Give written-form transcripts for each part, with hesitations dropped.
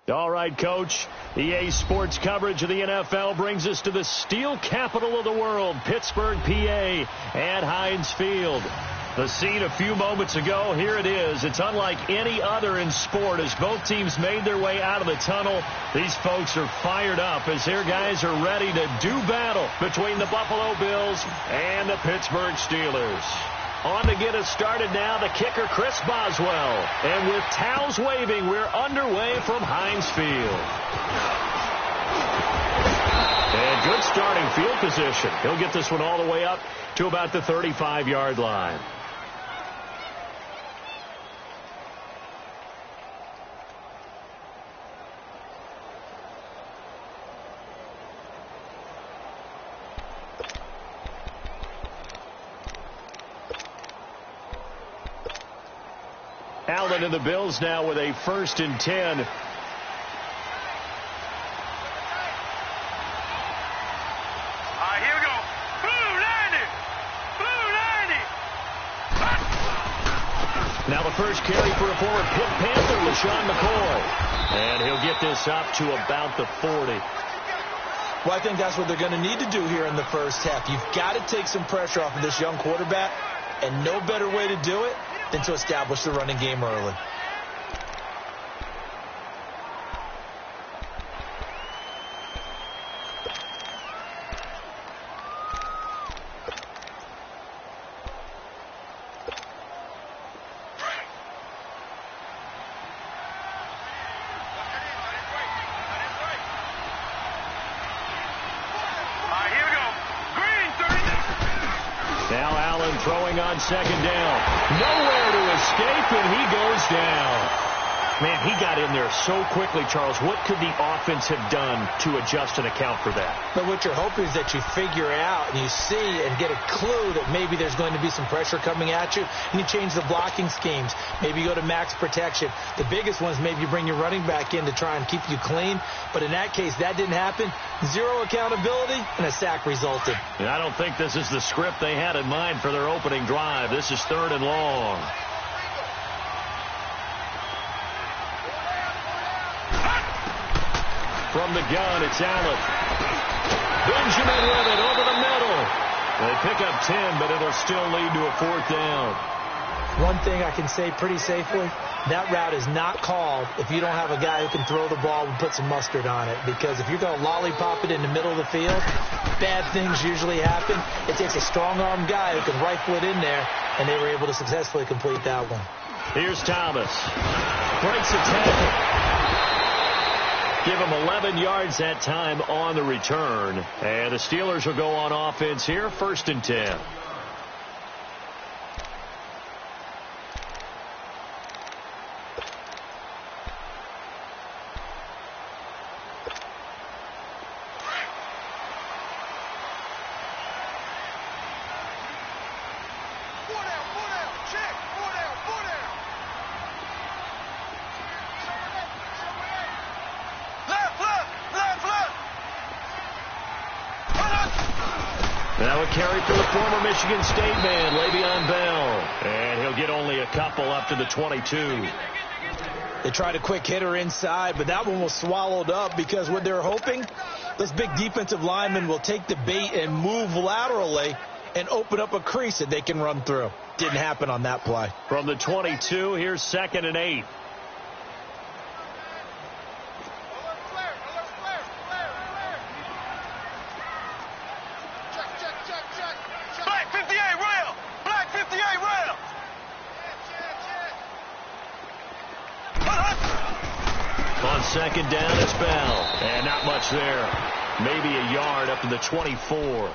All right, Coach. EA Sports coverage of the NFL brings us to the steel capital of the world, Pittsburgh, PA, at Heinz Field. The scene a few moments ago, here it is. It's unlike any other in sport as both teams made their way out of the tunnel. These folks are fired up as their guys are ready to do battle between the Buffalo Bills and the Pittsburgh Steelers. On to get us started now, the kicker, Chris Boswell. And with towels waving, we're underway from Heinz Field. And good starting field position. He'll get this one all the way up to about the 35-yard line. Allen and the Bills now with a 1st and 10. Here we go. Blue 90. Blue 90. Now the first carry for a former Pitt Panther, LaShawn McCoy. And he'll get this up to about the 40. Well, I think that's what they're going to need to do here in the first half. You've got to take some pressure off of this young quarterback, and no better way to do it than to establish the running game early. Throwing on 2nd down. Nowhere to escape, and he goes down. Man, he got in there so quickly, Charles. What could the offense have done to adjust and account for that? But what you're hoping is that you figure out and you see and get a clue that maybe there's going to be some pressure coming at you, and you change the blocking schemes. Maybe you go to max protection. The biggest one is maybe you bring your running back in to try and keep you clean. But in that case, that didn't happen. Zero accountability, and a sack resulted. And I don't think this is the script they had in mind for their opening drive. This is 3rd and long. From the gun, it's Allen. Benjamin with it over the middle. They pick up 10, but it'll still lead to a 4th down. One thing I can say pretty safely, that route is not called if you don't have a guy who can throw the ball and put some mustard on it. Because if you're going to lollipop it in the middle of the field, bad things usually happen. It takes a strong-arm guy who can rifle it in there, and they were able to successfully complete that one. Here's Thomas. Breaks a tackle. Give him 11 yards that time on the return. And the Steelers will go on offense here, 1st and 10. Now a carry for the former Michigan State man, Le'Veon Bell. And he'll get only a couple up to the 22. They tried a quick hitter inside, but that one was swallowed up because what they're hoping, those big defensive linemen will take the bait and move laterally and open up a crease that they can run through. Didn't happen on that play. From the 22, here's 2nd and 8. On 2nd down, it's Bell. And not much there. Maybe a yard up to the 24.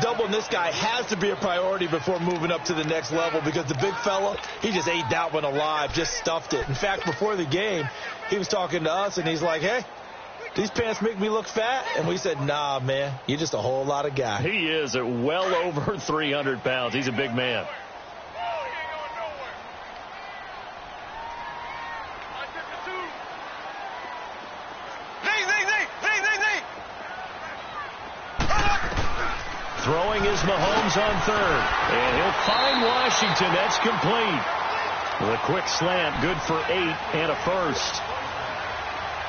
Doubling this guy has to be a priority before moving up to the next level because the big fella, he just ate that one alive, just stuffed it. In fact, before the game, he was talking to us, and he's like, hey, these pants make me look fat. And we said, nah, man, you're just a whole lot of guy. He is at well over 300 pounds. He's a big man. Throwing is Mahomes on 3rd. And he'll find Washington. That's complete. With a quick slant, good for 8 and a first.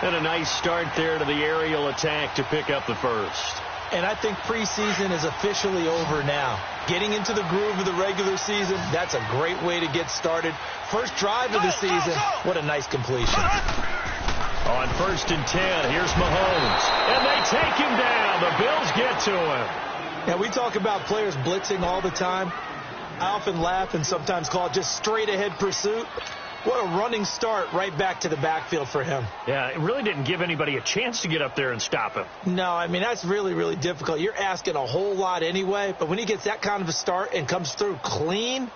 And a nice start there to the aerial attack to pick up the first. And I think preseason is officially over now. Getting into the groove of the regular season, that's a great way to get started. First drive of the season, what a nice completion. On 1st and 10, here's Mahomes. And they take him down. The Bills get to him. Now, we talk about players blitzing all the time. I often laugh and sometimes call it just straight-ahead pursuit. What a running start right back to the backfield for him. Yeah, it really didn't give anybody a chance to get up there and stop him. No, I mean, that's really, really difficult. You're asking a whole lot anyway, but when he gets that kind of a start and comes through clean,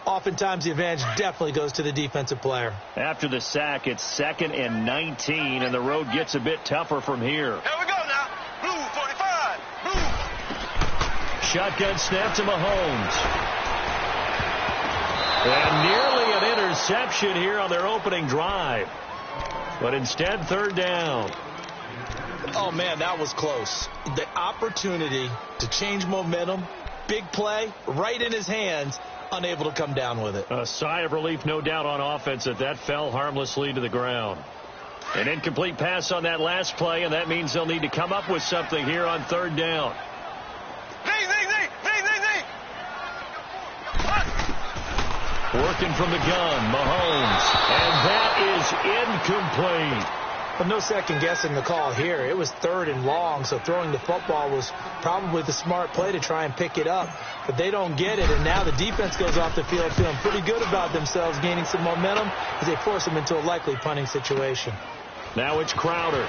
oftentimes the advantage definitely goes to the defensive player. After the sack, it's 2nd and 19, and the road gets a bit tougher from here. Here we go now. Blue 45. Blue. Shotgun snap to Mahomes. And nearly an interception here on their opening drive. But instead, 3rd down. Oh, man, that was close. The opportunity to change momentum, big play, right in his hands, unable to come down with it. A sigh of relief, no doubt, on offense that fell harmlessly to the ground. An incomplete pass on that last play, and that means they'll need to come up with something here on 3rd down. Working from the gun, Mahomes. And that is incomplete. But no second guessing the call here. It was 3rd and long, so throwing the football was probably the smart play to try and pick it up. But they don't get it, and now the defense goes off the field feeling pretty good about themselves, gaining some momentum as they force them into a likely punting situation. Now it's Crowder.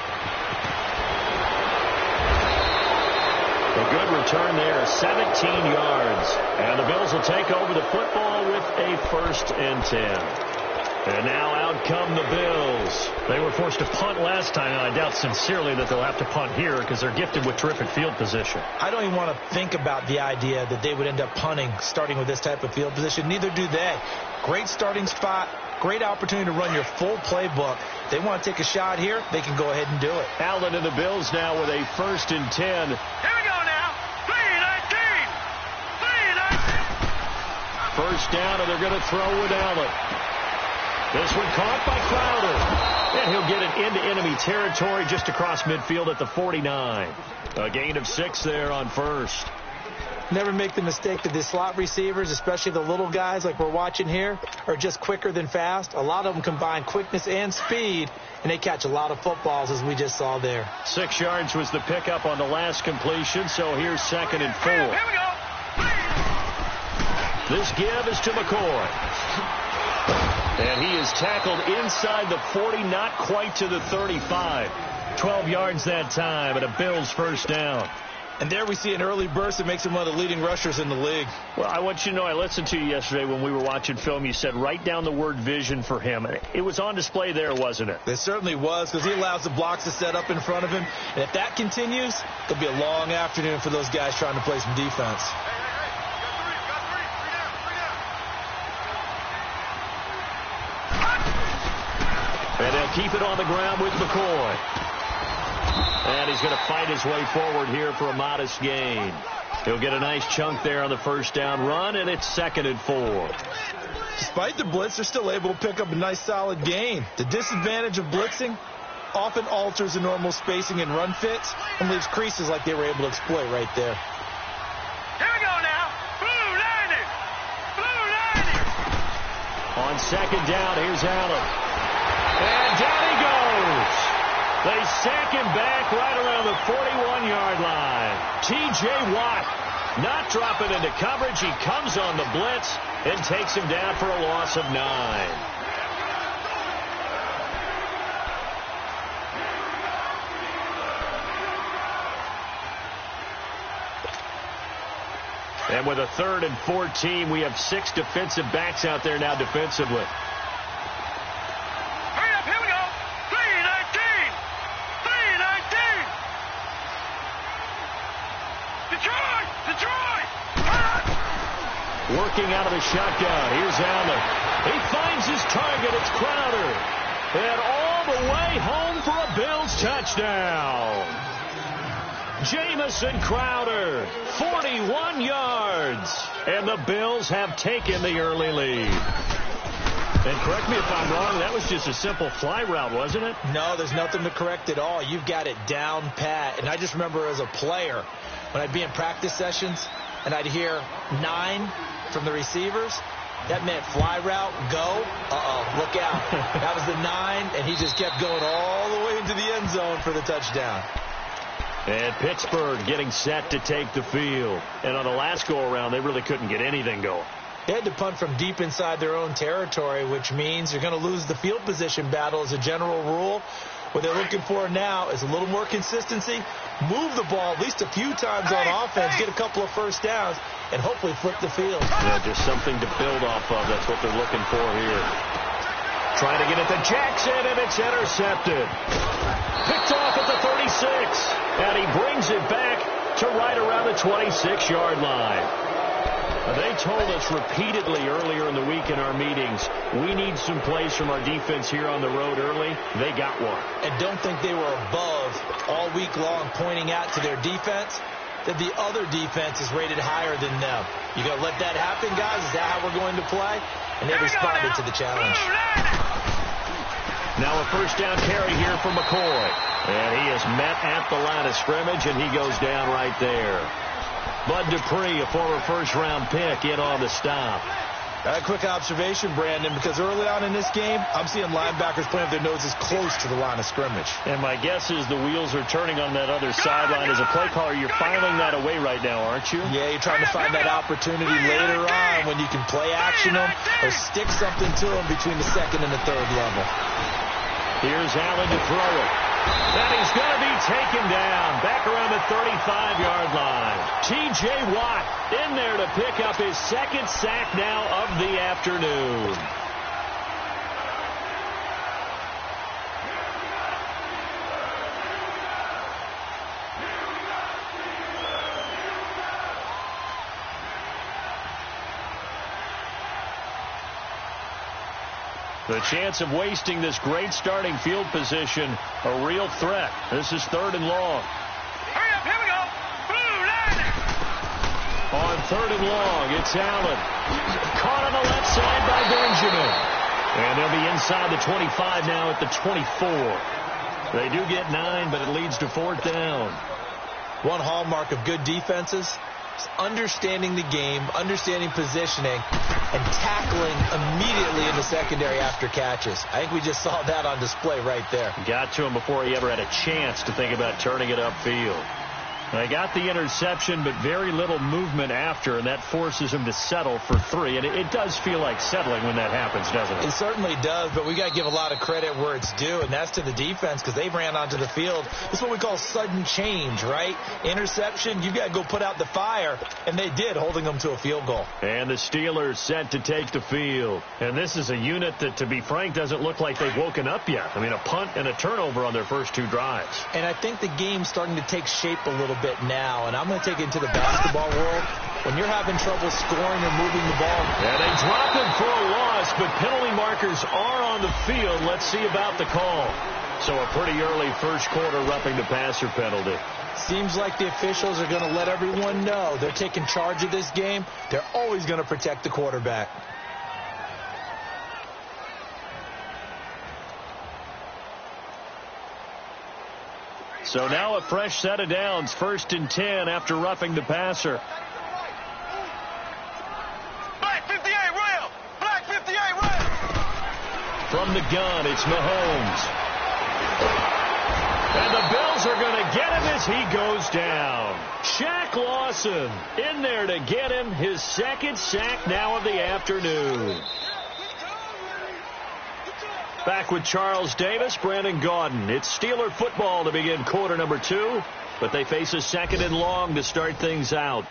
A good return there, 17 yards. And the Bills will take over the football with a 1st and 10. And now out come the Bills. They were forced to punt last time, and I doubt sincerely that they'll have to punt here because they're gifted with terrific field position. I don't even want to think about the idea that they would end up punting starting with this type of field position. Neither do they. Great starting spot. Great opportunity to run your full playbook. They want to take a shot here, they can go ahead and do it. Allen and the Bills now with a 1st and 10. Here we go now. 3-19. 3-19. First down, and they're going to throw with Allen. This one caught by Crowder. And he'll get it into enemy territory just across midfield at the 49. A gain of 6 there on 1st. Never make the mistake that the slot receivers, especially the little guys like we're watching here, are just quicker than fast. A lot of them combine quickness and speed, and they catch a lot of footballs, as we just saw there. 6 yards was the pickup on the last completion, so here's 2nd and 4. Here we go. This give is to McCoy. And he is tackled inside the 40, not quite to the 35. 12 yards that time, and a Bills 1st down. And there we see an early burst that makes him one of the leading rushers in the league. Well, I want you to know, I listened to you yesterday when we were watching film. You said write down the word vision for him. It was on display there, wasn't it? It certainly was, because he allows the blocks to set up in front of him. And if that continues, it'll be a long afternoon for those guys trying to play some defense. And they'll keep it on the ground with McCoy. And he's going to fight his way forward here for a modest gain. He'll get a nice chunk there on the 1st down run, and it's 2nd and 4. Despite the blitz, they're still able to pick up a nice solid gain. The disadvantage of blitzing often alters the normal spacing and run fits and leaves creases like they were able to exploit right there. Here we go now. Blue 90. Blue 90. On 2nd down, here's Allen. And down he goes. They sack him back right around the 41-yard line. T.J. Watt not dropping into coverage. He comes on the blitz and takes him down for a loss of 9. And with a 3rd and 14, we have 6 defensive backs out there now defensively. Working out of the shotgun. Here's Allen. He finds his target. It's Crowder. And all the way home for a Bills touchdown. Jamison Crowder, 41 yards. And the Bills have taken the early lead. And correct me if I'm wrong, that was just a simple fly route, wasn't it? No, there's nothing to correct at all. You've got it down pat. And I just remember as a player, when I'd be in practice sessions and I'd hear 9 from the receivers, that meant fly route, go, look out. That was the 9, and he just kept going all the way into the end zone for the touchdown. And Pittsburgh getting set to take the field. And on the last go-around, they really couldn't get anything going. They had to punt from deep inside their own territory, which means you're going to lose the field position battle as a general rule. What they're looking for now is a little more consistency, move the ball at least a few times on offense, get a couple of first downs, and hopefully flip the field. Yeah, just something to build off of. That's what they're looking for here. Trying to get it to Jackson, and it's intercepted. Picked off at the 36, and he brings it back to right around the 26-yard line. They told us repeatedly earlier in the week in our meetings, we need some plays from our defense here on the road early. They got one. And don't think they were above all week long pointing out to their defense that the other defense is rated higher than them. You got to let that happen, guys. Is that how we're going to play? And they responded to the challenge. Now a first down carry here for McCoy. And he is met at the line of scrimmage, and he goes down right there. Bud Dupree, a former first-round pick, in on the stop. A quick observation, Brandon, because early on in this game, I'm seeing linebackers playing with their noses close to the line of scrimmage. And my guess is the wheels are turning on that other sideline. As a play caller, you're filing that away right now, aren't you? Yeah, you're trying to find that opportunity later on when you can play action them or stick something to them between the second and the third level. Here's Allen to throw it. And he's going to be taken down back around the 35-yard line. T.J. Watt in there to pick up his second sack now of the afternoon. The chance of wasting this great starting field position, a real threat. This is 3rd and long. Hurry up, here we go. Blue line. On 3rd and long, it's Allen. Caught on the left side by Benjamin. And they'll be inside the 25 now at the 24. They do get 9, but it leads to 4th down. One hallmark of good defenses is understanding the game, understanding positioning, and tackling immediately in the secondary after catches. I think we just saw that on display right there. Got to him before he ever had a chance to think about turning it upfield. They got the interception, but very little movement after, and that forces him to settle for 3. And it does feel like settling when that happens, doesn't it? It certainly does, but we got to give a lot of credit where it's due, and that's to the defense because they ran onto the field. It's what we call sudden change, right? Interception, you got to go put out the fire, and they did, holding them to a field goal. And the Steelers set to take the field. And this is a unit that, to be frank, doesn't look like they've woken up yet. I mean, a punt and a turnover on their first 2 drives. And I think the game's starting to take shape a little bit now, and I'm going to take it into the basketball world. When you're having trouble scoring or moving the ball. Yeah, they drop him for a loss, but penalty markers are on the field. Let's see about the call. So a pretty early first quarter roughing the passer penalty. Seems like the officials are going to let everyone know they're taking charge of this game. They're always going to protect the quarterback. So now a fresh set of downs, 1st and 10 after roughing the passer. Black 58 rail. Black 58 rail. From the gun, it's Mahomes. And the Bills are going to get him as he goes down. Shaq Lawson in there to get him his 2nd sack now of the afternoon. Back with Charles Davis, Brandon Gaudin. It's Steeler football to begin quarter number 2, but they face a 2nd and long to start things out.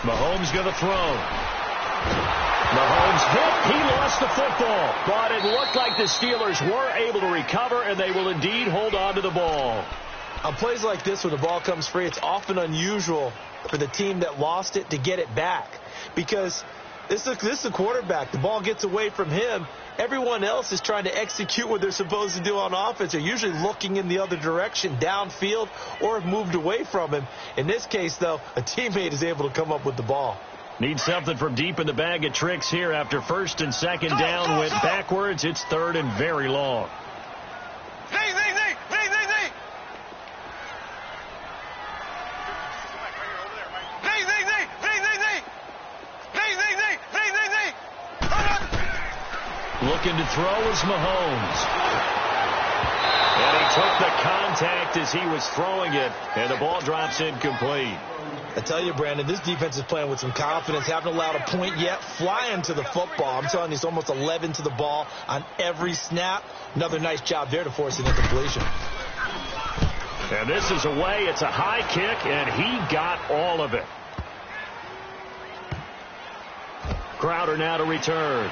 Mahomes going to throw. Mahomes hit. He lost the football. But it looked like the Steelers were able to recover, and they will indeed hold on to the ball. On plays like this, when the ball comes free, it's often unusual for the team that lost it to get it back, because this is a quarterback. The ball gets away from him. Everyone else is trying to execute what they're supposed to do on offense. They're usually looking in the other direction, downfield, or have moved away from him. In this case, though, a teammate is able to come up with the ball. Need something from deep in the bag of tricks here after first and second down went backwards. It's third and very long. Looking to throw is Mahomes. And he took the contact as he was throwing it, and the ball drops incomplete. I tell you, Brandon, this defense is playing with some confidence. Haven't allowed a point yet. Flying to the football. I'm telling you, it's almost 11 to the ball on every snap. Another nice job there to force an incompletion. And this is away. It's a high kick, and he got all of it. Crowder now to return.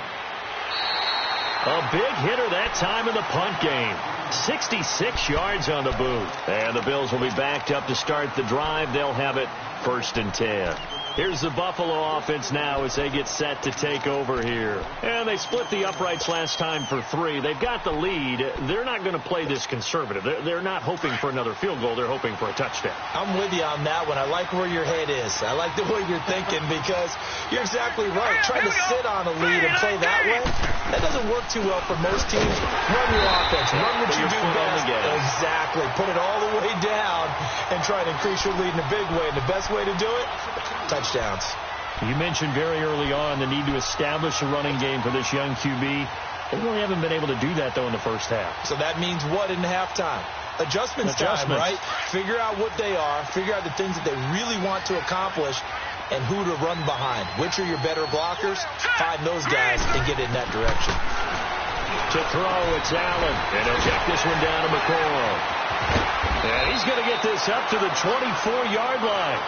A big hitter that time in the punt game. 66 yards on the boot. And the Bills will be backed up to start the drive. They'll have it first and 10. Here's the Buffalo offense now as they get set to take over here. And they split the uprights last time for 3. They've got the lead. They're not going to play this conservative. They're not hoping for another field goal. They're hoping for a touchdown. I'm with you on that one. I like where your head is. I like the way you're thinking, because you're exactly right. Trying to sit on a lead and play that way, that doesn't work too well for most teams. Run your offense. Run what you do best. Exactly. Put it all the way down and try to increase your lead in a big way. And the best way to do it, touchdowns. You mentioned very early on the need to establish a running game for this young QB. They really haven't been able to do that, though, in the first half. So that means what in halftime? Adjustments time, right? Figure out what they are. Figure out the things that they really want to accomplish and who to run behind. Which are your better blockers? Find those guys and get in that direction. To throw, it's Allen. And he'll check this one down to McCoy. And he's going to get this up to the 24-yard line.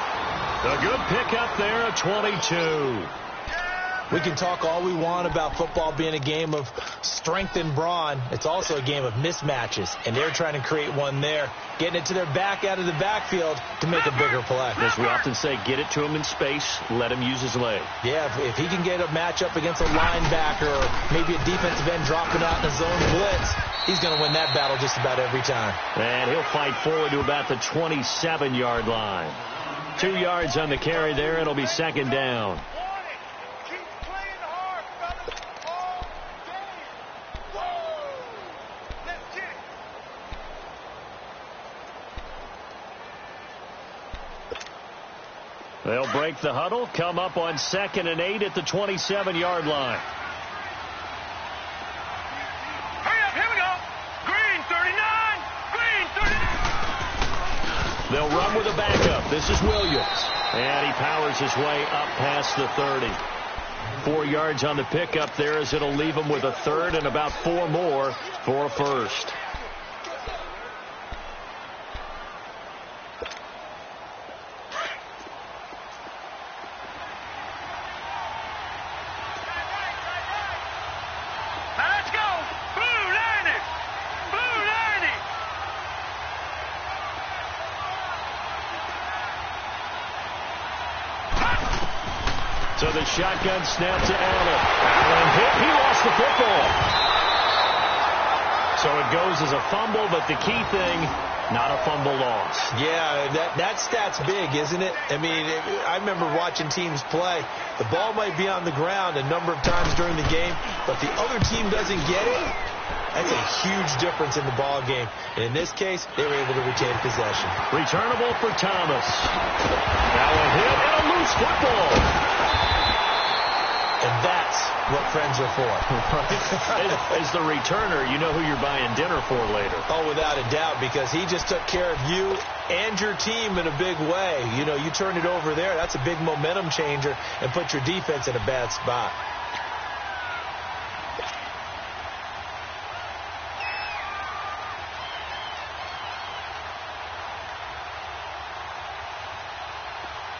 A good pickup there at 22. We can talk all we want about football being a game of strength and brawn. It's also a game of mismatches, and they're trying to create one there, getting it to their back out of the backfield to make a bigger play. As we often say, get it to him in space, let him use his leg. Yeah, if he can get a matchup against a linebacker or maybe a defensive end dropping out in a zone blitz, he's going to win that battle just about every time. And he'll fight forward to about the 27-yard line. 2 yards on the carry there. It'll be second down. They'll break the huddle, come up on 2nd and 8 at the 27-yard line. Hurry up, here we go. Green 39, green 39. They'll run with a backup. This is Williams. And he powers his way up past the 30. 4 yards on the pickup there, as it'll leave him with a third and about 4 more for a first. So the shotgun snap to Allen. Allen hit. He lost the football. So it goes as a fumble, but the key thing, not a fumble loss. Yeah, that stat's big, isn't it? I mean, I remember watching teams play. The ball might be on the ground a number of times during the game, but the other team doesn't get it. That's a huge difference in the ball game. And in this case, they were able to retain possession. Returnable for Thomas. Allen hit and a loose football. And that's what friends are for. As the returner, you know who you're buying dinner for later. Oh, without a doubt, because he just took care of you and your team in a big way. You know, you turn it over there, that's a big momentum changer, and put your defense in a bad spot.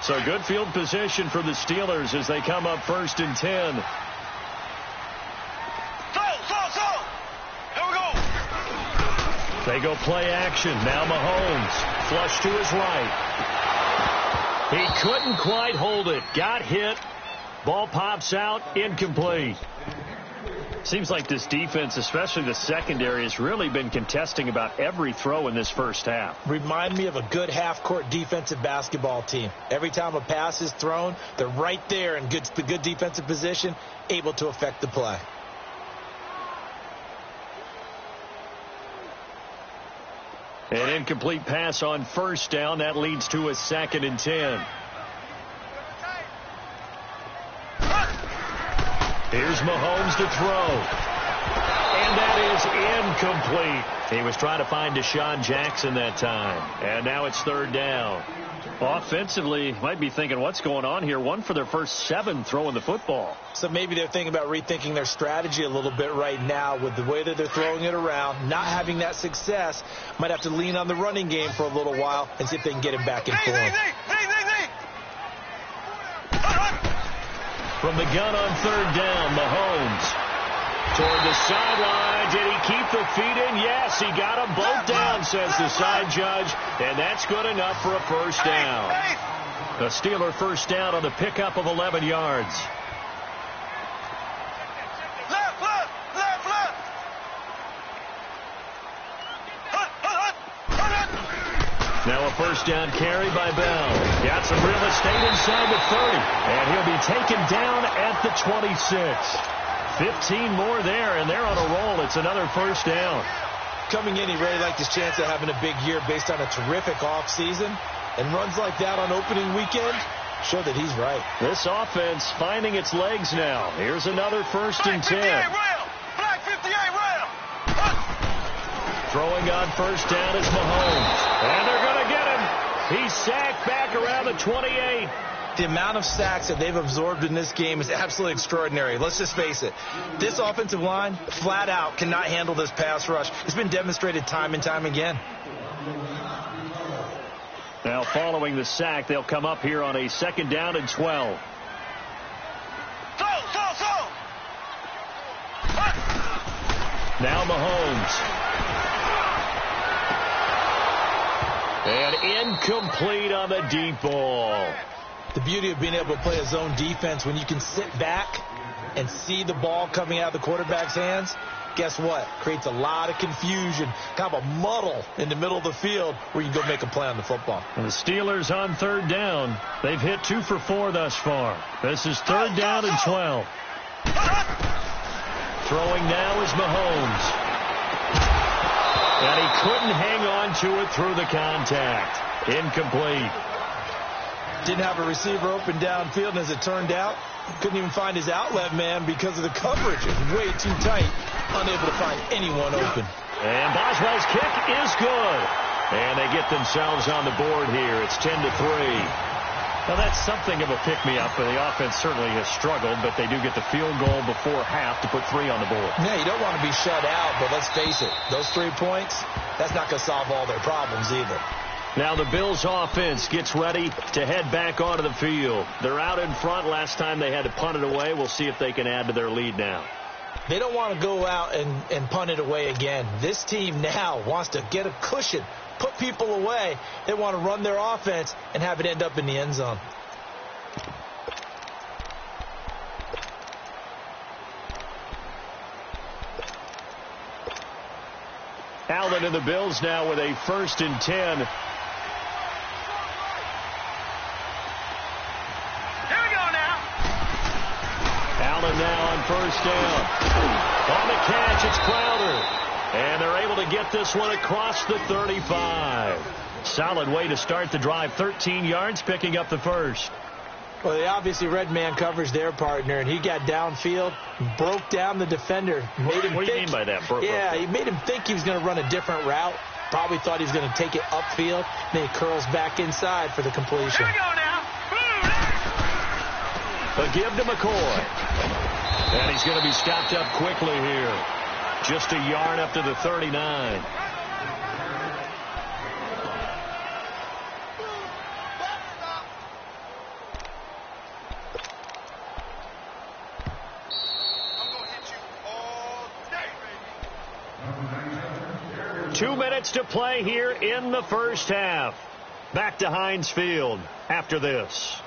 So good field position for the Steelers as they come up 1st and 10. Here we go. They go play action. Now Mahomes. Flush to his right. He couldn't quite hold it. Got hit. Ball pops out. Incomplete. Seems like this defense, especially the secondary, has really been contesting about every throw in this first half. Remind me of a good half-court defensive basketball team. Every time a pass is thrown, they're right there in the good defensive position, able to affect the play. An incomplete pass on first down. That leads to a 2nd and 10. Here's Mahomes to throw. And that is incomplete. He was trying to find Deshaun Jackson that time. And now it's 3rd down. Offensively, might be thinking, what's going on here? 1 for their first 7 throwing the football. So maybe they're thinking about rethinking their strategy a little bit right now with the way that they're throwing it around, not having that success. Might have to lean on the running game for a little while and see if they can get him back in form. From the gun on 3rd down, Mahomes toward the sideline. Did he keep the feet in? Yes, he got them both down, says the side judge, and that's good enough for a first down. The Steeler first down on the pickup of 11 yards. Now a first down carry by Bell. Got some real estate inside the 30. And he'll be taken down at the 26. 15 more there, and they're on a roll. It's another first down. Coming in, he really liked his chance of having a big year based on a terrific offseason. And runs like that on opening weekend show that he's right. This offense finding its legs now. Here's another 1st and 10. Black 58 rail. Throwing on first down is Mahomes. And they're going to get him. He's sacked back around the 28. The amount of sacks that they've absorbed in this game is absolutely extraordinary. Let's just face it. This offensive line, flat out, cannot handle this pass rush. It's been demonstrated time and time again. Now, following the sack, they'll come up here on a 2nd down and 12. Now Mahomes. And incomplete on the deep ball. The beauty of being able to play a zone defense when you can sit back and see the ball coming out of the quarterback's hands, guess what? Creates a lot of confusion, kind of a muddle in the middle of the field where you can go make a play on the football. And the Steelers on 3rd down. They've hit 2 for 4 thus far. This is 3rd down and 12. Throwing now is Mahomes. And he couldn't hang on to it through the contact. Incomplete. Didn't have a receiver open downfield, and as it turned out, couldn't even find his outlet man because of the coverage. It was way too tight, unable to find anyone open. And Boswell's kick is good. And they get themselves on the board here. It's 10-3. Now, that's something of a pick-me-up. The offense certainly has struggled, but they do get the field goal before half to put 3 on the board. Yeah, you don't want to be shut out, but let's face it, those 3 points, that's not going to solve all their problems either. Now the Bills offense gets ready to head back onto the field. They're out in front. Last time they had to punt it away. We'll see if they can add to their lead now. They don't want to go out and punt it away again. This team now wants to get a cushion, put people away. They want to run their offense and have it end up in the end zone. Allen and the Bills now with a 1st and 10. Now on first down. On the catch, it's Crowder. And they're able to get this one across the 35. Solid way to start the drive. 13 yards, picking up the first. Well, they obviously read man coverage their partner, and he got downfield, broke down the defender. What do you mean by that? He made him think he was going to run a different route. Probably thought he was going to take it upfield. Then he curls back inside for the completion. Here we go now. A give to McCoy. And he's going to be stopped up quickly here. Just a yard up to the 39. 2 minutes to play here in the first half. Back to Heinz Field after this.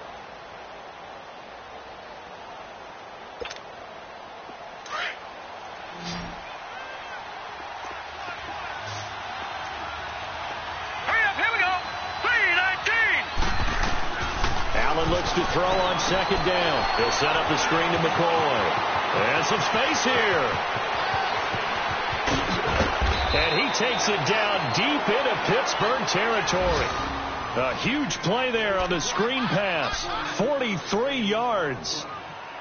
Looks to throw on second down. He'll set up the screen to McCoy. And some space here. And he takes it down deep into Pittsburgh territory. A huge play there on the screen pass. 43 yards.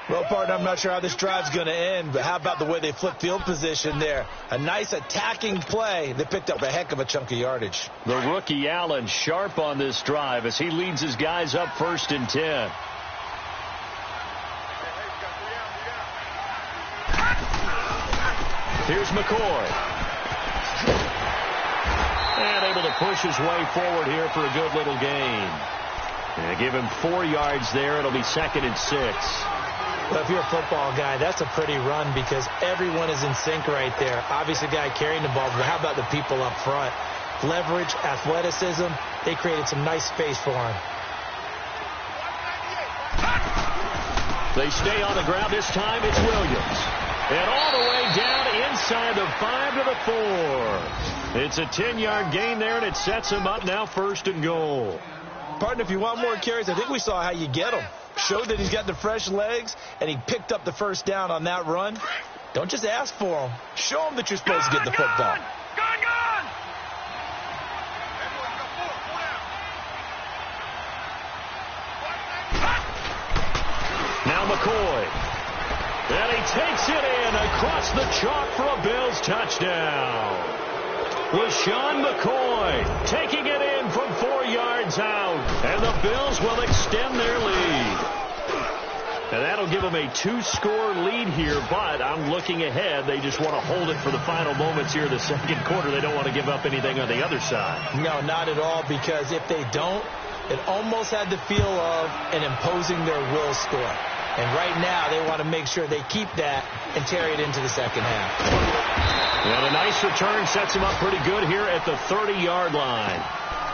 Well, partner, I'm not sure how this drive's going to end, but how about the way they flip field position there? A nice attacking play. They picked up a heck of a chunk of yardage. The rookie Allen sharp on this drive as he leads his guys up 1st and 10. Here's McCoy. And able to push his way forward here for a good little gain. And give him 4 yards there. It'll be 2nd and 6. Well, if you're a football guy, that's a pretty run because everyone is in sync right there. Obviously, the guy carrying the ball, but how about the people up front? Leverage, athleticism, they created some nice space for him. They stay on the ground. This time it's Williams. And all the way down inside the 5 to the 4. It's a 10-yard gain there, and it sets him up now 1st and goal. Partner, if you want more carries, I think we saw how you get them. Showed that he's got the fresh legs, and he picked up the first down on that run. Don't just ask for him. Show him that you're supposed to get the football. Gone! Now McCoy. And he takes it in across the chalk for a Bills touchdown. LaShawn McCoy taking it in from 4 yards out. And the Bills will extend their lead. And that'll give them a 2-score lead here, but I'm looking ahead. They just want to hold it for the final moments here in the second quarter. They don't want to give up anything on the other side. No, not at all, because if they don't, it almost had the feel of an imposing their will score. And right now, they want to make sure they keep that and carry it into the second half. And a nice return sets him up pretty good here at the 30-yard line.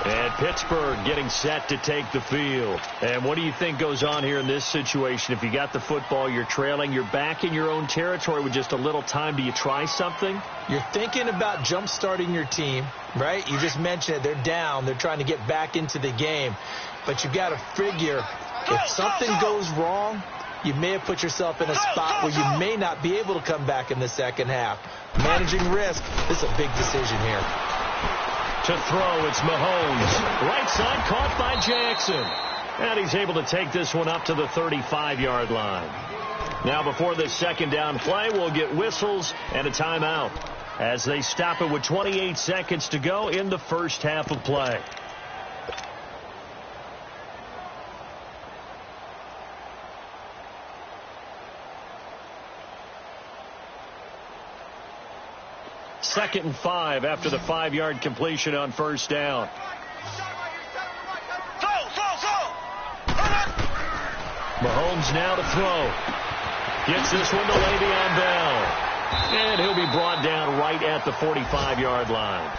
And Pittsburgh getting set to take the field. And what do you think goes on here in this situation? If you got the football, you're trailing, you're back in your own territory with just a little time. Do you try something? You're thinking about jump-starting your team, right? You just mentioned it. They're down. They're trying to get back into the game. But you've got to figure if something goes wrong, you may have put yourself in a spot where you may not be able to come back in the second half. Managing risk, this is a big decision here. To throw, it's Mahomes. Right side caught by Jackson. And he's able to take this one up to the 35-yard line. Now before this second down play, we'll get whistles and a timeout as they stop it with 28 seconds to go in the first half of play. Second and 5 after the 5-yard completion on first down. Mahomes now to throw. Gets this one to Le'Veon Bell. And he'll be brought down right at the 45-yard line.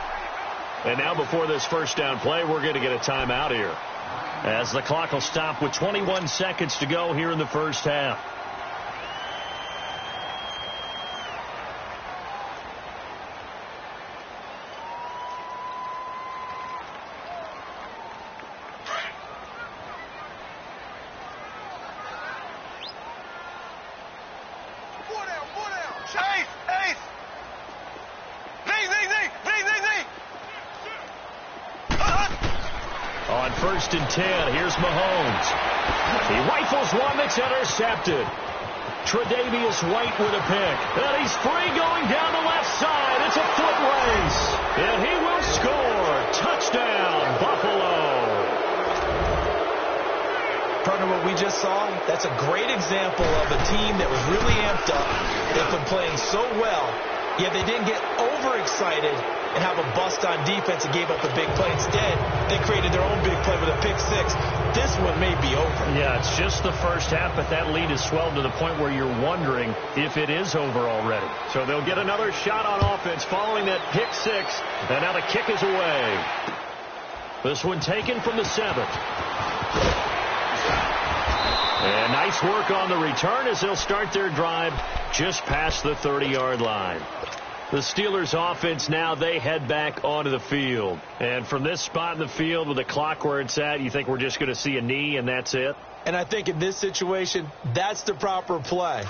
And now before this first down play, we're going to get a timeout here, as the clock will stop with 21 seconds to go here in the first half. On 1st and 10, here's Mahomes. He rifles one that's intercepted. Tre'Davious White with a pick. And he's free going down the left side. It's a foot race. And he will score. Touchdown, Buffalo. Partner, what we just saw, that's a great example of a team that was really amped up. They've been playing so well. Yet they didn't get overexcited and have a bust on defense and gave up a big play. Instead, they created their own big play with a pick six. This one may be over. Yeah, it's just the first half, but that lead has swelled to the point where you're wondering if it is over already. So they'll get another shot on offense following that pick six, and now the kick is away. This one taken from the 7th. And nice work on the return as they'll start their drive just past the 30-yard line. The Steelers offense now, they head back onto the field. And from this spot in the field with the clock where it's at, you think we're just going to see a knee and that's it? And I think in this situation, that's the proper play.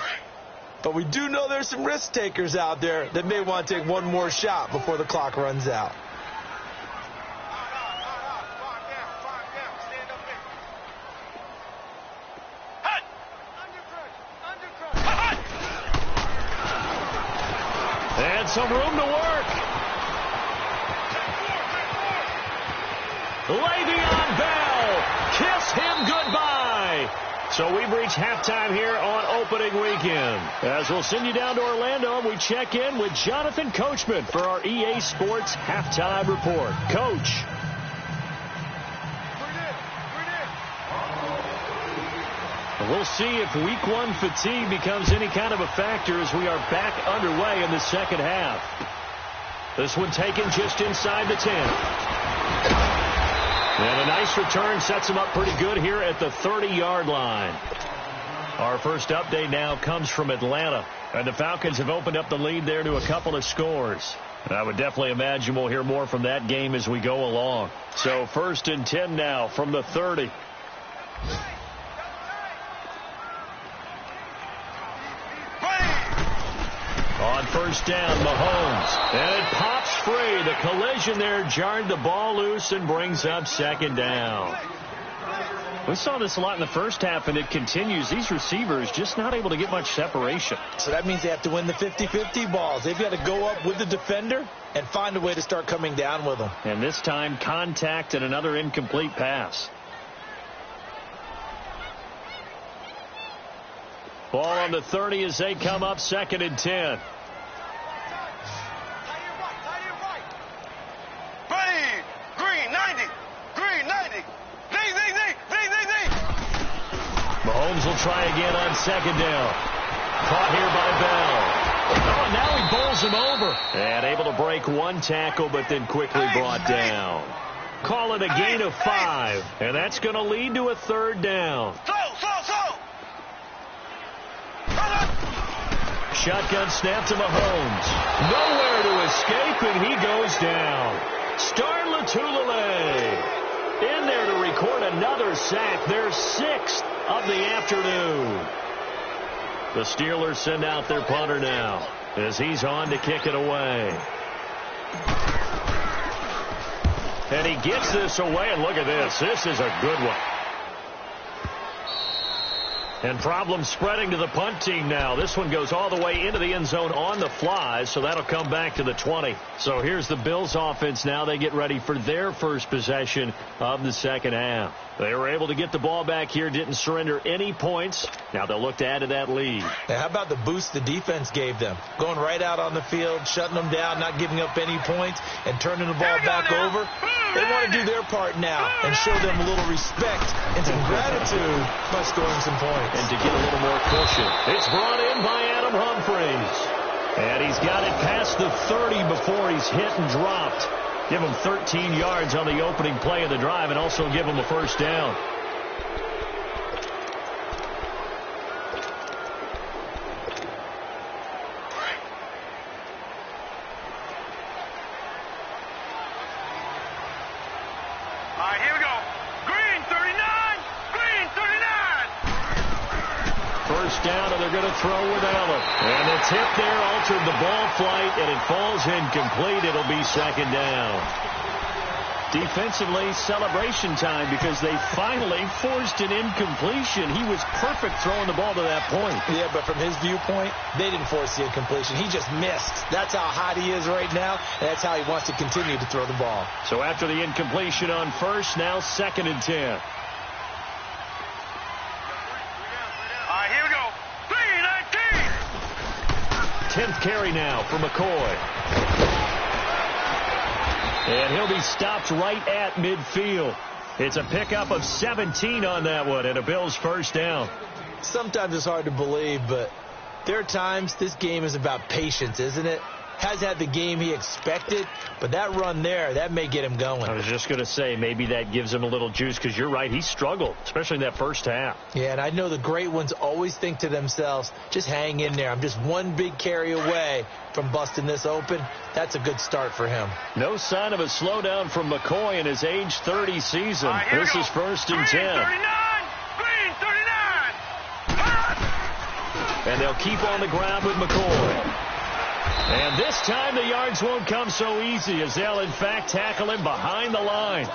But we do know there's some risk takers out there that may want to take one more shot before the clock runs out. And some room to work. Le'Veon Bell, kiss him goodbye. So we've reached halftime here on opening weekend. As we'll send you down to Orlando, we check in with Jonathan Coachman for our EA Sports Halftime Report. Coach. We'll see if week one fatigue becomes any kind of a factor as we are back underway in the second half. This one taken just inside the 10. And a nice return sets him up pretty good here at the 30-yard line. Our first update now comes from Atlanta. And the Falcons have opened up the lead there to a couple of scores. And I would definitely imagine we'll hear more from that game as we go along. So 1st and 10 now from the 30. On first down, Mahomes. And it pops free. The collision there jarred the ball loose and brings up 2nd down. We saw this a lot in the first half, and it continues. These receivers just not able to get much separation. So that means they have to win the 50-50 balls. They've got to go up with the defender and find a way to start coming down with them. And this time, contact and another incomplete pass. Ball on the 30 as they come up 2nd and 10. Mahomes will try again on 2nd down. Caught here by Bell. Oh, and now he bowls him over. And able to break one tackle, but then quickly brought down. Call it a gain of 5. And that's going to lead to a 3rd down. Shotgun snap to Mahomes. Nowhere to escape, and he goes down. Star Lotulelei in there to record another sack. Their 6th of the afternoon. The Steelers send out their punter now as he's on to kick it away. And he gets this away, and look at this. This is a good one. And problems spreading to the punt team now. This one goes all the way into the end zone on the fly, so that'll come back to the 20. So here's the Bills offense now. They get ready for their first possession of the second half. They were able to get the ball back here, didn't surrender any points. Now they'll look to add to that lead. Now, how about the boost the defense gave them? Going right out on the field, shutting them down, not giving up any points, and turning the ball back over. They want to do their part now and show them a little respect and some gratitude by scoring some points. And to get a little more cushion. It's brought in by Adam Humphries. And he's got it past the 30 before he's hit and dropped. Give him 13 yards on the opening play of the drive and also give him a first down. All right, here we go. Green 39. Green 39. First down, and they're going to throw with Allen. And the tip there altered the ball flight, and it falls incomplete. It'll be 2nd down. Defensively, celebration time because they finally forced an incompletion. He was perfect throwing the ball to that point. Yeah, but from his viewpoint, they didn't force the incompletion. He just missed. That's how hot he is right now, and that's how he wants to continue to throw the ball. So after the incompletion on first, now 2nd and 10. All right, here we go. 3-19. 10th carry now for McCoy. And he'll be stopped right at midfield. It's a pickup of 17 on that one and a Bills first down. Sometimes it's hard to believe, but there are times this game is about patience, isn't it? Has had the game he expected, but that run there, that may get him going. I was just going to say, maybe that gives him a little juice, because you're right, he struggled, especially in that first half. Yeah, and I know the great ones always think to themselves, just hang in there. I'm just one big carry away from busting this open. That's a good start for him. No sign of a slowdown from McCoy in his age 30 season. This is 1st and 10. Green 39. And they'll keep on the ground with McCoy. And this time the yards won't come so easy, as they'll in fact tackle him behind the line.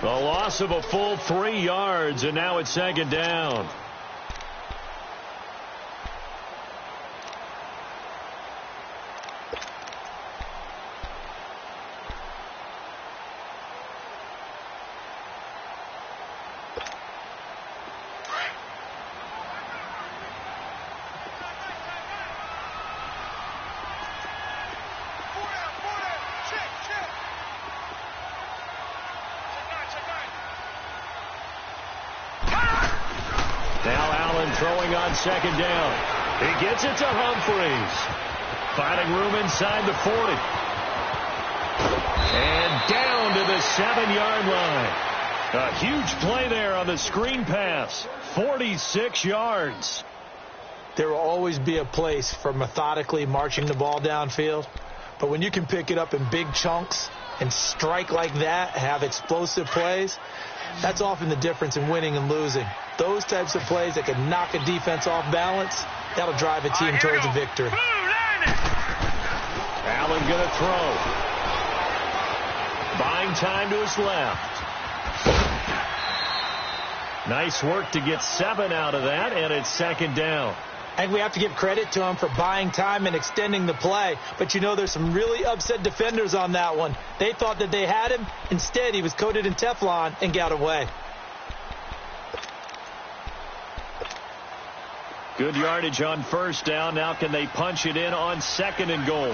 The loss of a full 3 yards, and now it's 2nd down. Throwing on 2nd down. He gets it to Humphries. Finding room inside the 40. And down to the 7-yard line. A huge play there on the screen pass. 46 yards. There will always be a place for methodically marching the ball downfield. But when you can pick it up in big chunks and strike like that, have explosive plays, that's often the difference in winning and losing. Those types of plays that can knock a defense off balance, that'll drive a team towards a victory. Allen going to throw. Buying time to his left. Nice work to get 7 out of that, and it's 2nd down. And we have to give credit to him for buying time and extending the play. But, you know, there's some really upset defenders on that one. They thought that they had him. Instead, he was coated in Teflon and got away. Good yardage on 1st down. Now can they punch it in on 2nd and goal?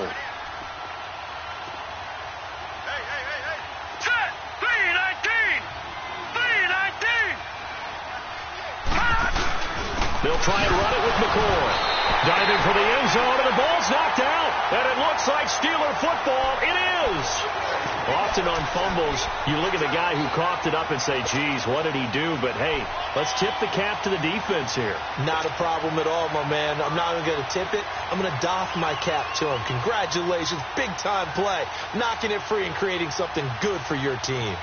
Set! 319! 319! They'll try and run it with McCoy. Diving for the end zone, and the ball's knocked out. And it looks like Steeler football. It is. Often on fumbles, you look at the guy who coughed it up and say, geez, what did he do? But, hey, let's tip the cap to the defense here. Not a problem at all, my man. I'm not even going to tip it. I'm going to doff my cap to him. Congratulations. Big-time play. Knocking it free and creating something good for your team.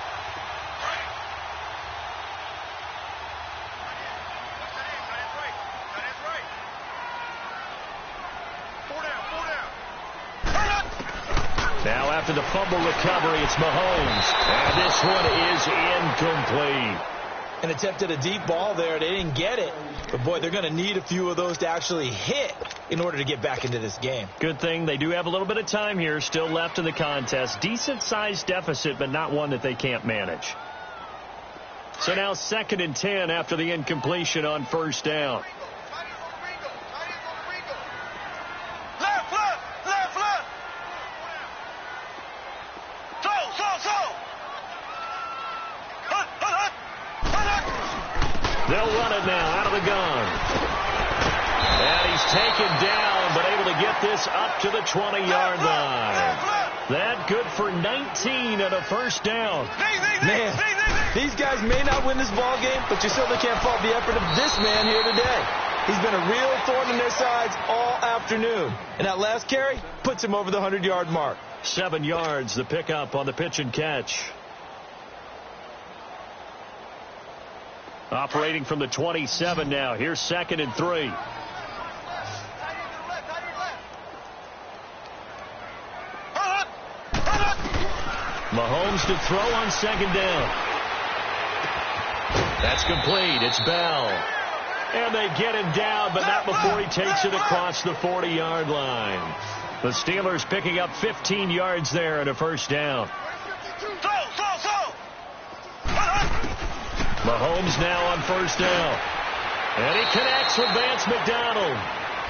Now after the fumble recovery, it's Mahomes. And this one is incomplete. An attempt at a deep ball there. They didn't get it. But, boy, they're going to need a few of those to actually hit in order to get back into this game. Good thing they do have a little bit of time here still left in the contest. Decent-sized deficit, but not one that they can't manage. So now 2nd and 10 after the incompletion on 1st down. They'll run it now out of the gun. And he's taken down, but able to get this up to the 20-yard line. That good for 19 and a 1st down. Man, these guys may not win this ball game, but you certainly can't fault the effort of this man here today. He's been a real thorn in their sides all afternoon. And that last carry puts him over the 100-yard mark. 7 yards, the pickup on the pitch and catch. Operating from the 27 now. Here's 2nd and 3. Mahomes to throw on 2nd down. That's complete. It's Bell. And they get him down, but not before he takes it across the 40-yard line. The Steelers picking up 15 yards there and a 1st down. Mahomes now on 1st down. And he connects with Vance McDonald.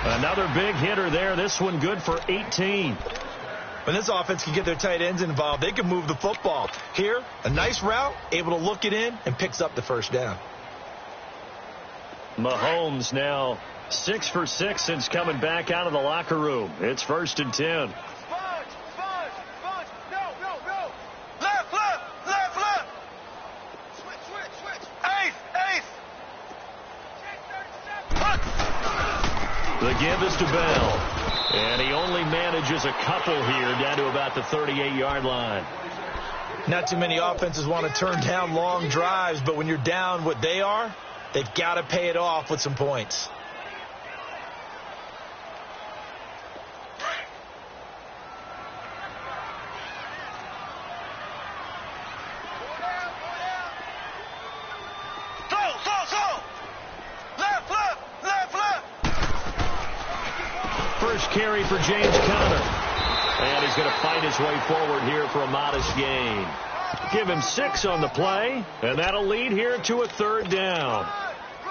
Another big hitter there. This one good for 18. When this offense can get their tight ends involved, they can move the football. Here, a nice route, able to look it in, and picks up the first down. Mahomes now 6 for 6 since coming back out of the locker room. It's 1st and 10. The give is to Bell. And he only manages a couple here down to about the 38-yard line. Not too many offenses want to turn down long drives, but when you're down what they are, they've got to pay it off with some points. First carry for James Conner. And he's going to fight his way forward here for a modest gain. Give him 6 on the play, and that'll lead here to a 3rd down.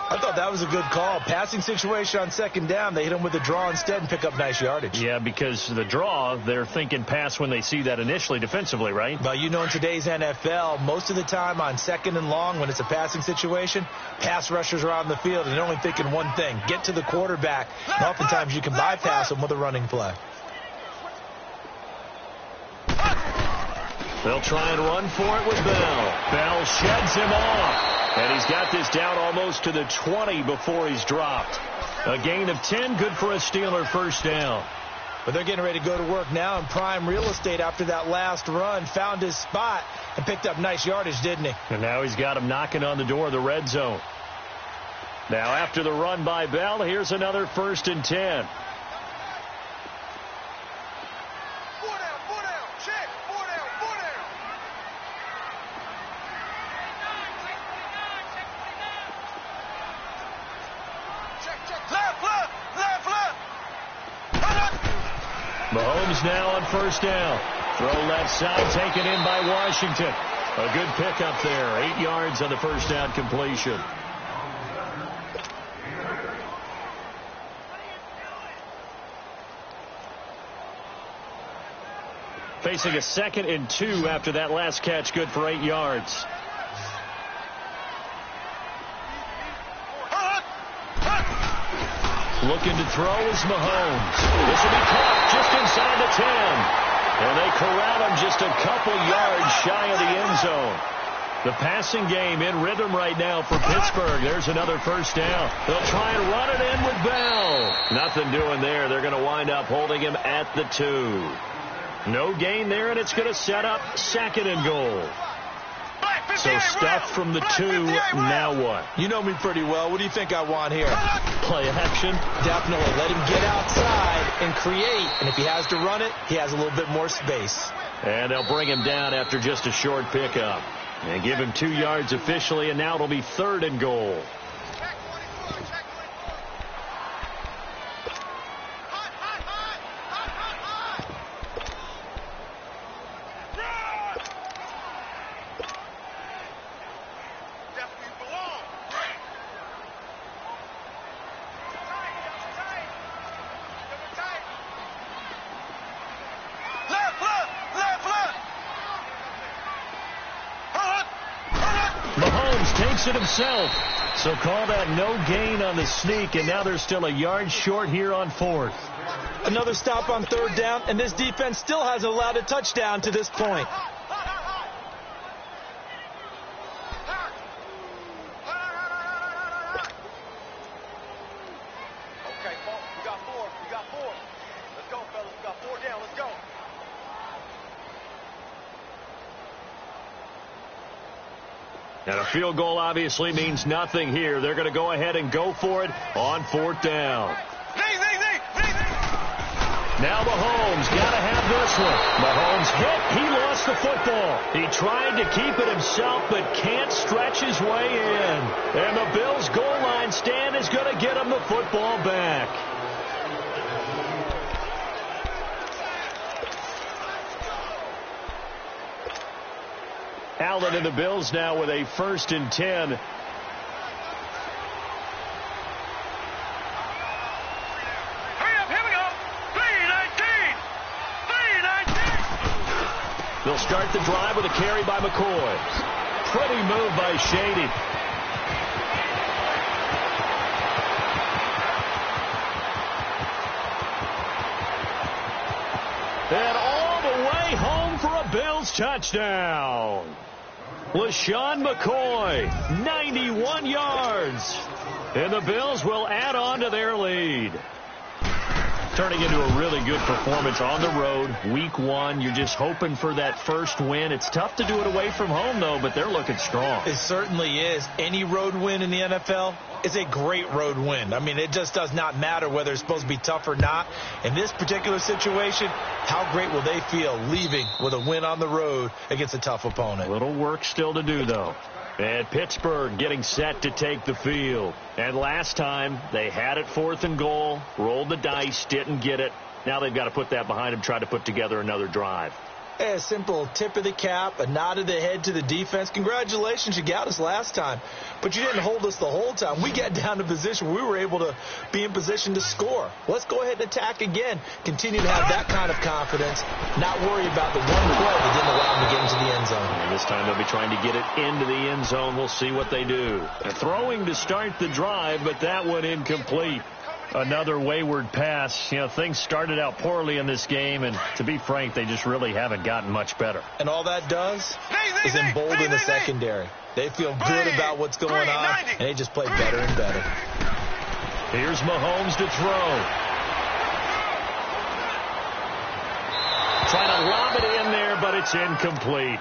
I thought that was a good call. Passing situation on 2nd down. They hit him with a draw instead and pick up nice yardage. Yeah, because the draw, they're thinking pass when they see that initially defensively, right? But you know, in today's NFL, most of the time on 2nd and long, when it's a passing situation, pass rushers are on the field, and they're only thinking one thing, get to the quarterback. And oftentimes you can bypass them with a running play. They'll try and run for it with Bell. Bell sheds him off. And he's got this down almost to the 20 before he's dropped. A gain of 10, good for a Steeler first down. But they're getting ready to go to work now in prime real estate after that last run. Found his spot and picked up nice yardage, didn't he? And now he's got him knocking on the door of the red zone. Now after the run by Bell, here's another 1st and 10. Mahomes now on 1st down. Throw left side, taken in by Washington. A good pickup there. 8 yards on the 1st down completion. Facing a 2nd and 2 after that last catch, good for 8 yards. Looking to throw is Mahomes. This will be caught just inside the 10. And they corral him just a couple yards shy of the end zone. The passing game in rhythm right now for Pittsburgh. There's another 1st down. They'll try and run it in with Bell. Nothing doing there. They're going to wind up holding him at the 2. No gain there, and it's going to set up 2nd and goal. So stuff from the 2, now what? You know me pretty well. What do you think I want here? Play action? Definitely. Let him get outside and create. And if he has to run it, he has a little bit more space. And they'll bring him down after just a short pickup. And give him 2 yards officially, and now it'll be 3rd and goal. Takes it himself. So call that no gain on the sneak, and now they're still a yard short here on 4th. Another stop on 3rd down, and this defense still hasn't allowed a touchdown to this point. Okay, folks, we got 4. We got 4. Let's go, fellas. We got 4 down. Let's go. And a field goal obviously means nothing here. They're going to go ahead and go for it on 4th down. Now Mahomes got to have this one. Mahomes hit. He lost the football. He tried to keep it himself, but can't stretch his way in. And the Bills' goal line stand is going to get him the football back. Allen and the Bills now with a 1st and 10. They'll start the drive with a carry by McCoy. Pretty move by Shady. And all the way home for a Bills touchdown. LaShawn McCoy, 91 yards. And the Bills will add on to their lead. Turning into a really good performance on the road. Week 1, you're just hoping for that first win. It's tough to do it away from home, though, but they're looking strong. It certainly is. Any road win in the NFL is a great road win. I mean, it just does not matter whether it's supposed to be tough or not. In this particular situation, how great will they feel leaving with a win on the road against a tough opponent? A little work still to do, though. And Pittsburgh getting set to take the field. And last time, they had it 4th and goal, rolled the dice, didn't get it. Now they've got to put that behind them, try to put together another drive. A simple tip of the cap, a nod of the head to the defense. Congratulations, you got us last time. But you didn't hold us the whole time. We got down to position where we were able to be in position to score. Let's go ahead and attack again. Continue to have that kind of confidence. Not worry about the one play that didn't allow them to get into the end zone. And this time they'll be trying to get it into the end zone. We'll see what they do. They're throwing to start the drive, but that one incomplete. Another wayward pass. You know, things started out poorly in this game, and to be frank, they just really haven't gotten much better. And all that does is embolden the secondary. They feel good about what's going on, and they just play better and better. Here's Mahomes to throw. Trying to lob it in there, but it's incomplete.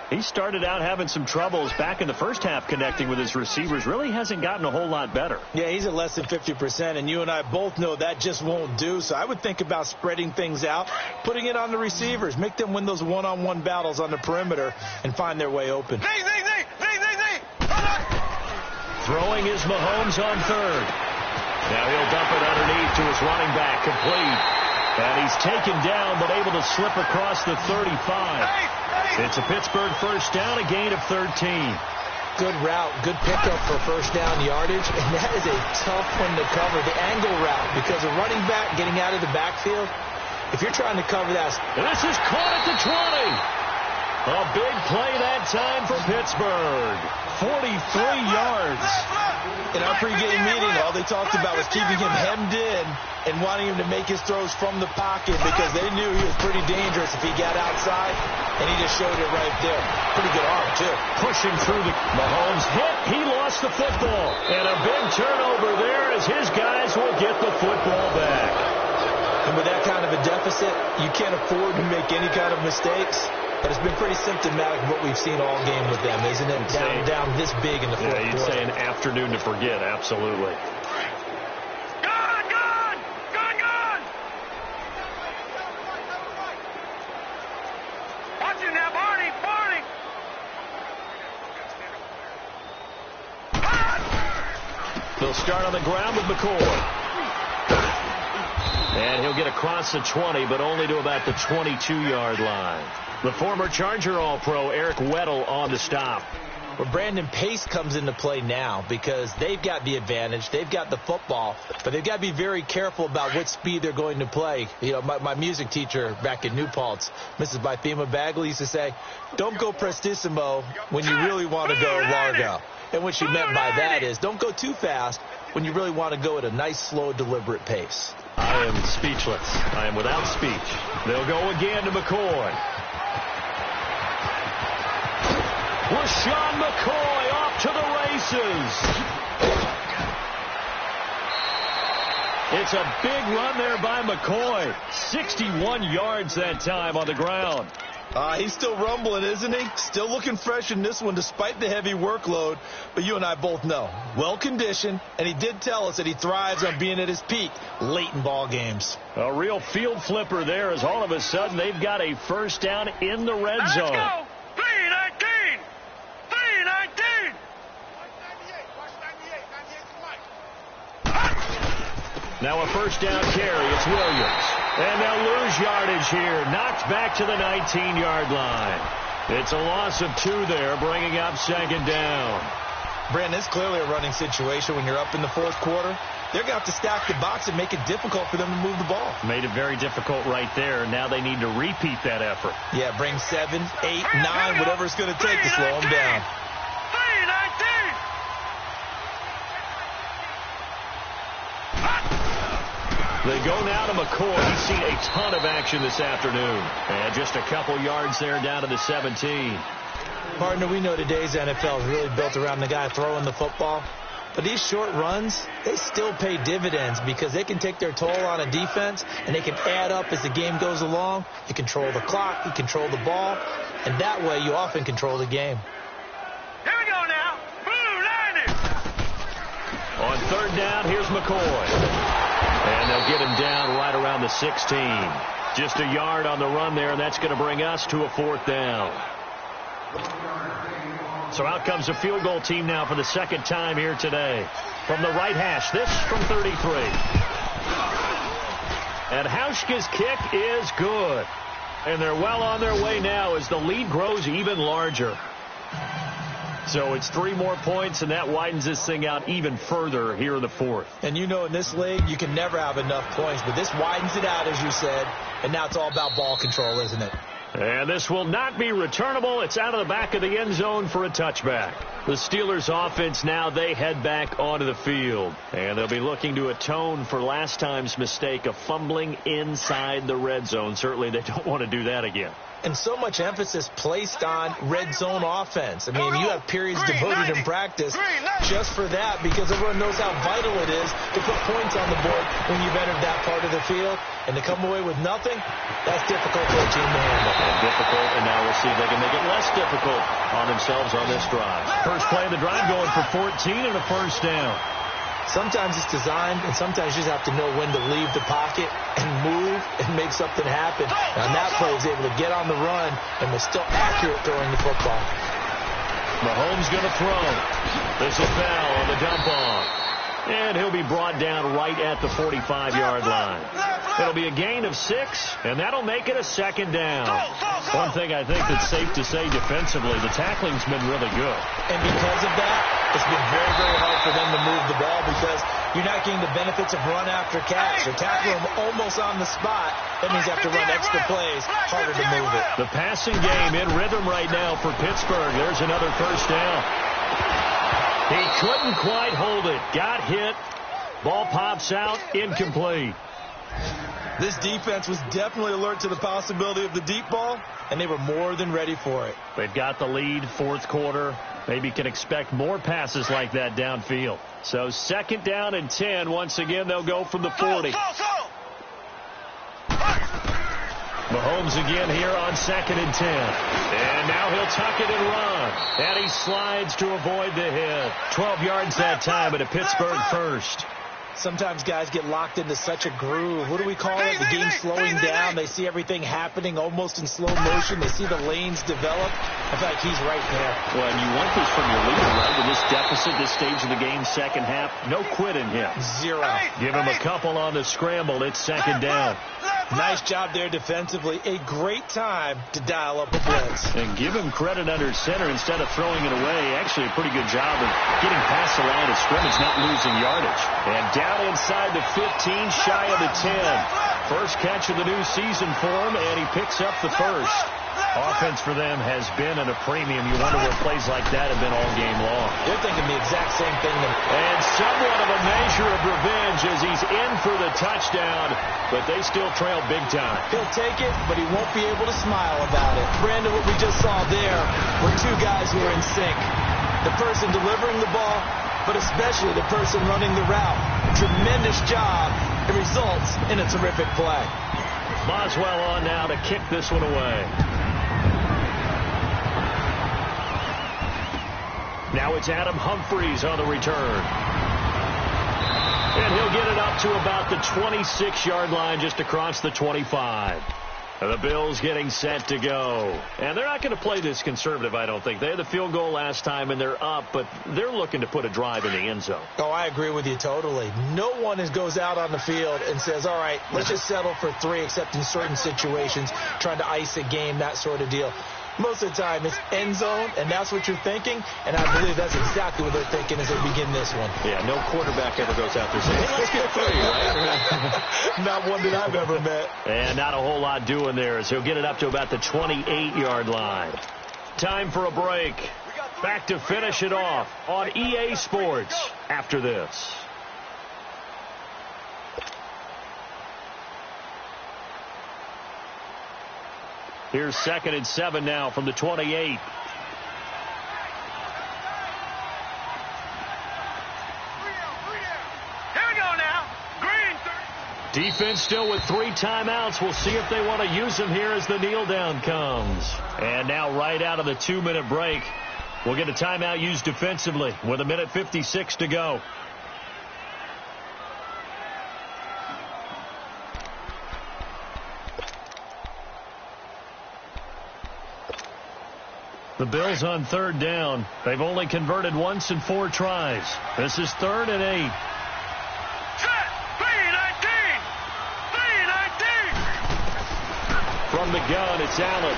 He started out having some troubles back in the first half connecting with his receivers. Really hasn't gotten a whole lot better. Yeah, he's at less than 50%, and you and I both know that just won't do. So I would think about spreading things out, putting it on the receivers, make them win those one-on-one battles on the perimeter, and find their way open. Throwing is Mahomes on 3rd. Now he'll dump it underneath to his running back, complete. And he's taken down, but able to slip across the 35. It's a Pittsburgh first down, a gain of 13. Good route, good pickup for first down yardage, and that is a tough one to cover, the angle route, because a running back getting out of the backfield, if you're trying to cover that. This is caught at the 20. A big play that time for Pittsburgh. 43 yards. In our pregame meeting, all they talked about was keeping him hemmed in and wanting him to make his throws from the pocket because they knew he was pretty dangerous if he got outside, and he just showed it right there. Pretty good arm, too. Pushing through the Mahomes hit. He lost the football. And a big turnover there as his guys will get the football back. And with that kind of a deficit, you can't afford to make any kind of mistakes. But it's been pretty symptomatic of what we've seen all game with them, isn't it? Down this big in the fourth quarter. Yeah, you'd say an afternoon to forget, absolutely. Good! Watch it now, Barney! They'll start on the ground with McCoy. And he'll get across the 20, but only to about the 22-yard line. The former Charger All-Pro Eric Weddle on the stop. Well, Brandon, pace comes into play now because they've got the advantage. They've got the football, but they've got to be very careful about what speed they're going to play. You know, my music teacher back in New Paltz, Mrs. Bythema Bagley, used to say, don't go prestissimo when you really want to go largo. And what she meant by that is don't go too fast when you really want to go at a nice, slow, deliberate pace. I am speechless. I am without speech. They'll go again to McCoy. LaShawn McCoy off to the races. It's a big run there by McCoy. 61 yards that time on the ground. He's still rumbling, isn't he? Still looking fresh in this one despite the heavy workload. But you and I both know, well-conditioned, and he did tell us that he thrives on being at his peak late in ball games. A real field flipper there as all of a sudden they've got a first down in the red zone. Let's go! 319! 319! Now a first down carry. It's Williams. And they'll lose yardage here. Knocked back to the 19-yard line. It's a loss of 2 there, bringing up second down. Brandon, it's clearly a running situation when you're up in the fourth quarter. they're going to have to stack the box and make it difficult for them to move the ball. Made it very difficult right there. Now they need to repeat that effort. Yeah, bring 7, 8, 9, whatever it's going to take to slow them down. 3-19. They go now to McCoy. He's seen a ton of action this afternoon. And just a couple yards there down to the 17. Partner, we know today's NFL is really built around the guy throwing the football. But these short runs, they still pay dividends because they can take their toll on a defense, and they can add up as the game goes along. You control the clock, you control the ball, and that way you often control the game. Here we go now. Blue 90. On third down, here's McCoy. And they'll get him down right around the 16. Just a yard on the run there, and that's going to bring us to a 4th down. So out comes a field goal team now for the second time here today. From the right hash, this from 33. And Hauschka's kick is good. And they're well on their way now as the lead grows even larger. So it's 3 more points, and that widens this thing out even further here in the 4th. And you know in this league, you can never have enough points, but this widens it out, as you said, and now it's all about ball control, isn't it? And this will not be returnable. It's out of the back of the end zone for a touchback. The Steelers offense now, they head back onto the field. And they'll be looking to atone for last time's mistake of fumbling inside the red zone. Certainly they don't want to do that again. And so much emphasis placed on red zone offense. I mean, you have periods devoted in practice just for that because everyone knows how vital it is to put points on the board when you've entered that part of the field. And to come away with nothing, that's difficult for a team to handle. And difficult, and now we'll see if they can make it less difficult on themselves on this drive. First play of the drive going for 14 and a first down. Sometimes it's designed, and sometimes you just have to know when to leave the pocket and move and make something happen. And that play is able to get on the run and was still accurate throwing the football. Mahomes going to throw. There's a foul on the dump off. And he'll be brought down right at the 45-yard line. It'll be a gain of 6, and that'll make it a second down. One thing I think that's safe to say defensively, the tackling's been really good. And because of that, it's been very, very hard for them to move the ball because you're not getting the benefits of run after catch. You're tackling them almost on the spot. That means you have to run extra plays, harder to move it. The passing game in rhythm right now for Pittsburgh. There's another first down. He couldn't quite hold it. Got hit. Ball pops out. Incomplete. This defense was definitely alert to the possibility of the deep ball, and they were more than ready for it. They've got the lead, 4th quarter. Maybe can expect more passes like that downfield. So second down and 10. Once again, they'll go from the 40. Mahomes again here on 2nd and 10. And now he'll tuck it and run. And he slides to avoid the hit. 12 yards that time, but a Pittsburgh first. Sometimes guys get locked into such a groove. What do we call it? The game's slowing down. They see everything happening almost in slow motion. They see the lanes develop. I feel like he's right there. Well, and you want this from your leader, right? With this deficit, this stage of the game, second half, no quitting him. 0. Give him a couple on the scramble. It's second down. Nice job there defensively. A great time to dial up a blitz. And give him credit under center instead of throwing it away. Actually, a pretty good job of getting past the line of scrimmage, not losing yardage. And down inside the 15, shy of the 10. First catch of the new season for him, and he picks up the first. Offense for them has been at a premium. You wonder where plays like that have been all game long. They're thinking the exact same thing. And somewhat of a measure of revenge as he's in for the touchdown, but they still trail big time. He'll take it, but he won't be able to smile about it. Brandon, what we just saw there were 2 guys who are in sync. The person delivering the ball, but especially the person running the route. Tremendous job. It results in a terrific play. Boswell on now to kick this one away. Now it's Adam Humphries on the return. And he'll get it up to about the 26-yard line, just across the 25. The Bills getting set to go. And they're not going to play this conservative, I don't think. They had the field goal last time, and they're up, but they're looking to put a drive in the end zone. Oh, I agree with you totally. No one goes out on the field and says, all right, let's just settle for 3, except in certain situations, trying to ice a game, that sort of deal. Most of the time, it's end zone, and that's what you're thinking, and I believe that's exactly what they're thinking as they begin this one. Yeah, no quarterback ever goes out there saying, hey, let's get 3, right? Not one that I've ever met. And not a whole lot doing there, so he'll get it up to about the 28-yard line. Time for a break. Back to finish it off on EA Sports after this. Here's 2nd and 7 now from the 28. Here we go now. Green. Defense still with 3 timeouts. We'll see if they want to use them here as the kneel down comes. And now right out of the 2-minute break, we'll get a timeout used defensively with 1:56 to go. The Bills on 3rd down. They've only converted once in 4 tries. This is 3rd and 8. Set. 319. 319. From the gun, it's Allen.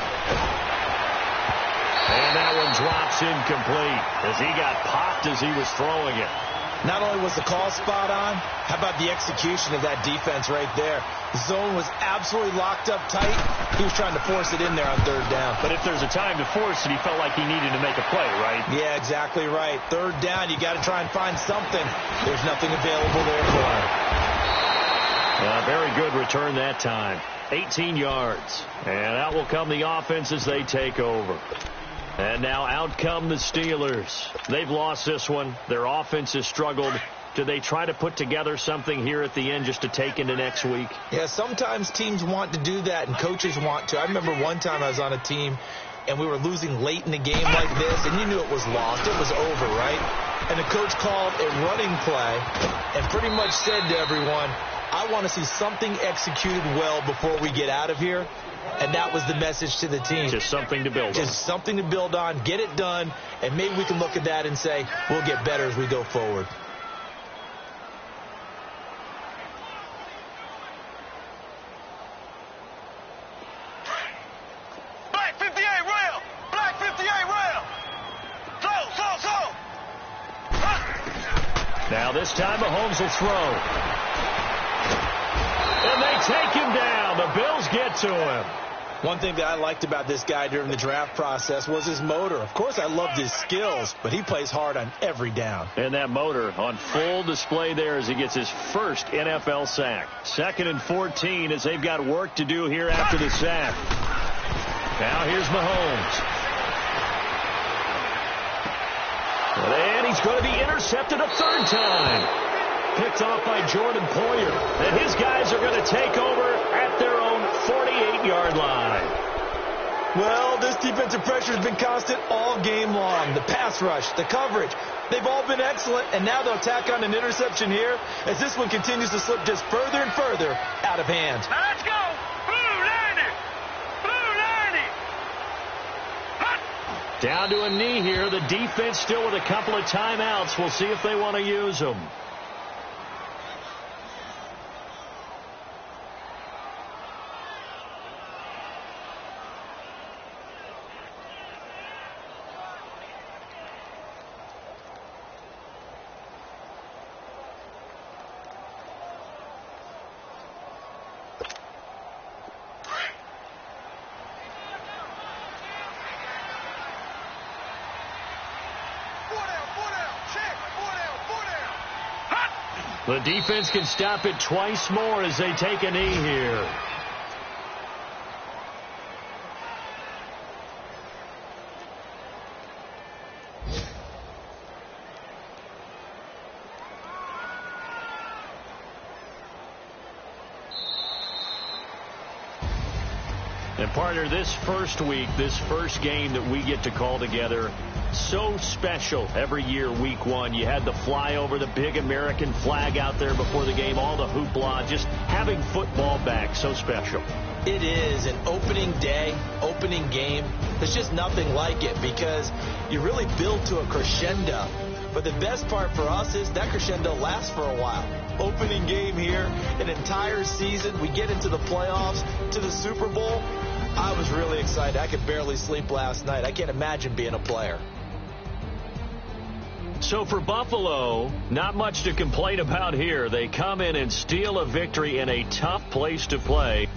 And that one drops incomplete as he got popped as he was throwing it. Not only was the call spot on, how about the execution of that defense right there? The zone was absolutely locked up tight. He was trying to force it in there on 3rd down. But if there's a time to force it, he felt like he needed to make a play, right? Yeah, exactly right. 3rd down, you got to try and find something. There's nothing available there for him. Very good return that time. 18 yards. And out will come the offense as they take over. And now out come the Steelers. They've lost this one. Their offense has struggled. Do they try to put together something here at the end just to take into next week? Yeah, sometimes teams want to do that and coaches want to. I remember one time I was on a team and we were losing late in the game like this, and you knew it was lost. It was over, right? And the coach called a running play and pretty much said to everyone, I want to see something executed well before we get out of here. And that was the message to the team. Just something to build on. Just something to build on, get it done, and maybe we can look at that and say, we'll get better as we go forward. Black 58 rail. Black 58 rail. Slow. Now this time Mahomes will throw. And they take him down. The Bills get to him. One thing that I liked about this guy during the draft process was his motor. Of course, I loved his skills, but he plays hard on every down. And that motor on full display there as he gets his first NFL sack. 2nd and 14 as they've got work to do here after the sack. Now here's Mahomes. And he's going to be intercepted a 3rd time. Picked off by Jordan Poyer. And his guys are going to take over at their own 48-yard line. Well, this defensive pressure has been constant all game long. The pass rush, the coverage, they've all been excellent, and now they'll tack on an interception here as this one continues to slip just further and further out of hand. Now let's go. Blue 90. Down to a knee here. The defense still with a couple of timeouts. We'll see if they want to use them. The defense can stop it twice more as they take a knee here. And partner, this first week, this first game that we get to call together, so special every year, week one. You had the flyover, the big American flag out there before the game, all the hoopla, just having football back, so special. It is an opening day, opening game. There's just nothing like it because you really build to a crescendo. But the best part for us is that crescendo lasts for a while. Opening game here, an entire season. We get into the playoffs, to the Super Bowl. I was really excited. I could barely sleep last night. I can't imagine being a player. So for Buffalo, not much to complain about here. They come in and steal a victory in a tough place to play.